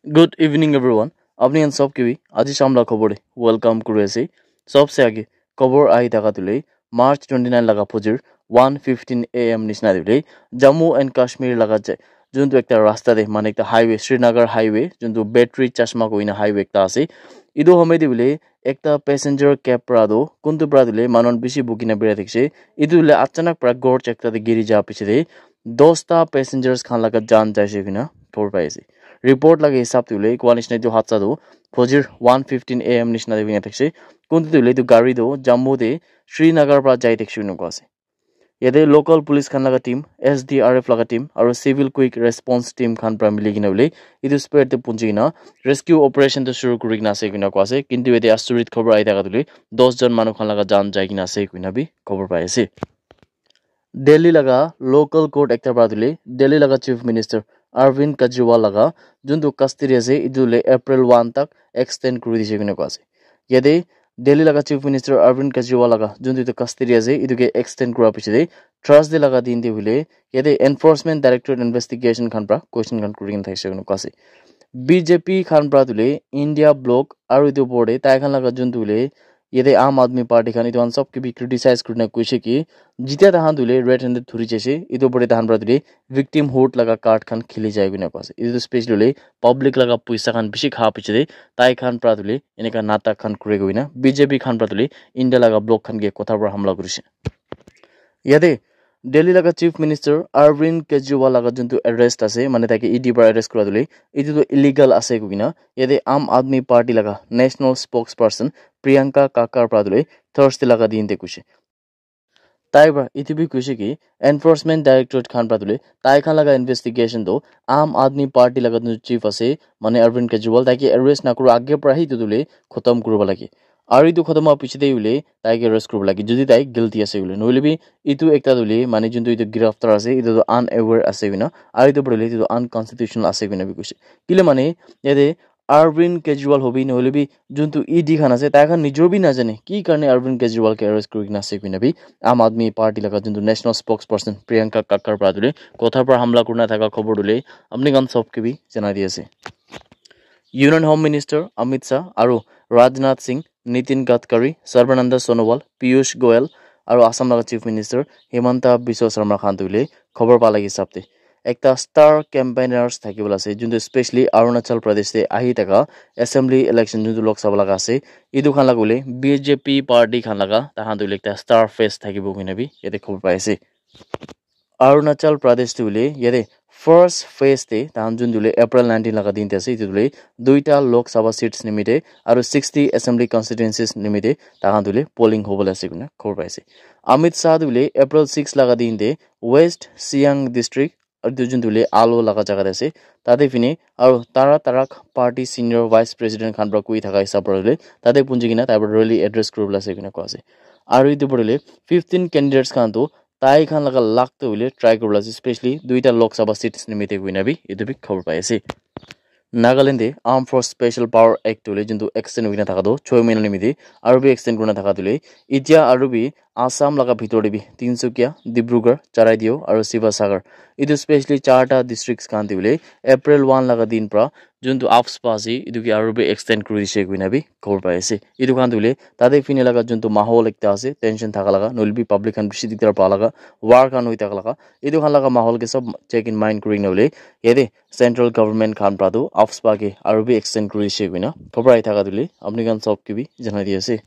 Good evening everyone. আপনি আন সব কিবি আজি সামলা খবরে ওয়েলকাম করে আছি সবসে আগে খবর আহি থাকা তুলে মার্চ 29 লাগা ফজির 1:15 AM নিচনা দিলে জম্মু এন্ড কাশ্মীর লাগা যায় যোনটো একটা রাস্তা দে মানে একটা হাইওয়ে শ্রীনগর হাইওয়ে যোনটো ব্যাটারি চশমা কইনা হাইওয়ে একটা আছে ইদো হমে দিলে একটা প্যাসেঞ্জার ক্যাব প্রাদো কুন্তু প্রাদিলে মানন বেশি বুকিনা বেড়া দেখছে ইদুলে আচানক প্রা গড় একটা গিরি যা পিছে দে 10টা প্যাসেঞ্জার্স খান লাগা জান যাইছে কিনা খবর পাইছে रिपोर्ट लगे हिसाब तुले क्वालिश ने जो हादसा दो फजर 1:15 AM निशना देविंग तकसे कुंत तुले तो गाड़ी दो जम्मू दे श्रीनगर पर जाई तक शुरू नकासे यदे लोकल पुलिस खान लगा टीम SDRF लगा टीम और सिविल क्विक रेस्पॉन्स टीम खान पर मिली गिना उले इदु स्पेयर ते पुंजिना रेस्क्यू ऑपरेशन तो शुरू करिना से किना क्वासे किंतु यदे आश्चर्यित खबर आई था तुले 10 जन मानव खान लगा जान जाई किना से किना भी खबर पाए से दिल्ली लगा लोकल कोर्ट एक्टर बादुले दिल्ली लगा चीफ मिनिस्टर अरविंद केजरीवाल लगा जोंतो कस्टडी আছে ইদুলে এপ্রিল 1 तक एक्सटेंड কৰি দিছে কিনে কোৱাছে ইয়াতে দিল্লী লগা চিফ মিনিষ্টাৰ অৰবিন্দ কেজৰিৱাল লগা যোনটো কস্টডি আছে ইদুকে এক্সটেন্ড কৰা পিছতে থাৰ্সডে লগা দিন দি হলে ইয়াতে এনফোৰ্সমেন্ট ডাইৰেক্টৰেট ইনভেষ্টিগেশন খান পৰা কোৱেশ্চন খান কৰি থাকিছে কিনে কোৱাছে বিজেপি খান পৰা তুলে ইন্ডিয়া ব্লক আৰু ইটো বৰ্ডে তাই খান লগা যোনটো হলে यदि आम आदमी पार्टी खान इतो सब के भी क्रिटिसाइज करना कोइसे कि जिते तहां दुले रेड हैंडेड थुरी जैसे इतो बड़े तहां ब्रदरे विक्टिम होट लगा कार्ड खान खिली जाए बिना पास इतो स्पेशली पब्लिक लगा पैसा खान बिशी खा पिछे ताई खान प्रादुले इनेका नाटक खान करे गइना बीजेपी खान प्रादुले इंडिया लगा ब्लॉक खान के कोथा पर हमला करिसे यदि दिल्ली लगा चीफ मिनिस्टर अरविंद केजरीवाल लगा जोंतो अरेस्ट আছে মানে তাকে ইডি পৰা अरेस्ट কৰা দিলে ইটো তো ইলিগাল আছে কইনা यदि आम आदमी पार्टी लगा national spokesperson Priyanka Kakkar प्रादुले थर्सडे लगा दिन दे कुछ ताइबा इतिबी कुछ की एनफोर्समेंट डायरेक्टरेट खान प्रादुले ताई खान लगा इन्वेस्टिगेशन दो आम आदमी पार्टी लगा जो चीफ আছে মানে अरविंद केजरीवाल ताकि अरेस्ट ना करो आगे पर ही तुले खत्म करबा লাগে আর ইটো খতম হওয়ার পিছতেই হলে তাইকে অ্যারেস্ট করব লাগে যদি তাই গিলটি আছে হলে নহলে বি ইটো একটা দলি মানে যোনটো ইটো গ্রেফতার আছে ইটো তো আনএওয়ার আছে বিনা আর ইটো পড়লে ইটো আনকনস্টিটিউশনাল আছে বিনা বি কইছে কিলে মানে ইয়াতে अरविंद केजरीवाल होबी নহলে বি যোনটো ইডি খান আছে তাই খান নিজৰ বি না জানে কি কাৰণে अरविंद केजरीवाल কে অ্যাৰেস্ট কৰি নাছে বিনা বি আম আদমি পার্টি লাগা যোনটো national spokesperson Priyanka Kakkar প্রাদুলে কথা पर हमला करना থাকা খবর দিলে আপনি গান সবকে বি জানাই দিয়েছে union home minister Amit Shah और राजनाथ सिंह नितिन गडकरी सर्बानंद सोनोवाल पीयूष गोयल और आसाम लगा चीफ मिनिस्टर हिमंता बिश्व शर्मा खान तुले खबर पाला हिसाबते एक स्टार कैम्पेनर्स থাকিবল আছে যোনটো স্পেশালি অৰুণাচল প্ৰদেশে আহি থকা এসেম্বলি ইলেকশন যোনটো লোকসভা লাগা আছে ইদু খান লাগলে বিজেপি পাৰ্টি খান লাগা তাহান দুলে একটা স্টাৰ ফেস থাকিব কিনবি এতে খবৰ পাইছে অৰুণাচল প্ৰদেশ তুলে ইয়াতে फर्स्ट फेज ते तान जुन दुले अप्रैल 19 लगा दिन तेसे दुले दुईटा लोकसभा सीट्स निमिते और 60 असेंबली कन्स्टिट्युएंसीज निमिते तान दुले पोलिंग होबल আছে गुना खबर पाइसे अमित शाह दुले अप्रैल 6 लगा दिन ते वेस्ट सियांग डिस्ट्रिक्ट और जुन दुले आलो लगा जगह আছে ताते फिने और तारा पार्टी सिनियर वाइस प्रेसिडेंट खान ब्रा कोई थाका हिसाब परले ताते पुंजी किना ताबर रैली एड्रेस करबल আছে गुना कोसे और इदु पड़ले 15 कैंडिडेट्स खान तो ताई खान लगा लागते हुए ट्राई करबला स्पेशली दुईटा लोकसभा सीट्स निमिते गुइना भी इदु भी खबर पाइसे नागालैंडे arm force special power act तुले जोंतो एक्सटेंड होइना थाका दो 6 महीना निमिते आरो भी एक्सटेंड करना थाका तुले इतिया आरो भी आसाम लगा भितरे भी तिनसुकिया डिब्रुगढ़ चराइदियो और शिवसागर इदु स्पेशली चारटा डिस्ट्रिक्ट्स खान दिले अप्रैल 1 लगा दिन प्रा जोंतो आफ्स पासी इदु की आरो भी एक्सटेंड करि दिसे गुइना भी खबर पाइसे इदु खान दिले तादे फिने लगा जोंतो माहौल एकता আছে टेंशन थाका लगा नलबी पब्लिक खान बिसि दिक्तर पा लगा वार खान होई थाका लगा इदु खान लगा माहौल के सब चेक इन माइंड करिन नले यदि सेंट्रल गवर्नमेंट खान प्रादो आफ्स पाके आरो भी एक्सटेंड करि दिसे गुइना खबर आइ थाका दिले अपनी गान सब के भी जना दिएसे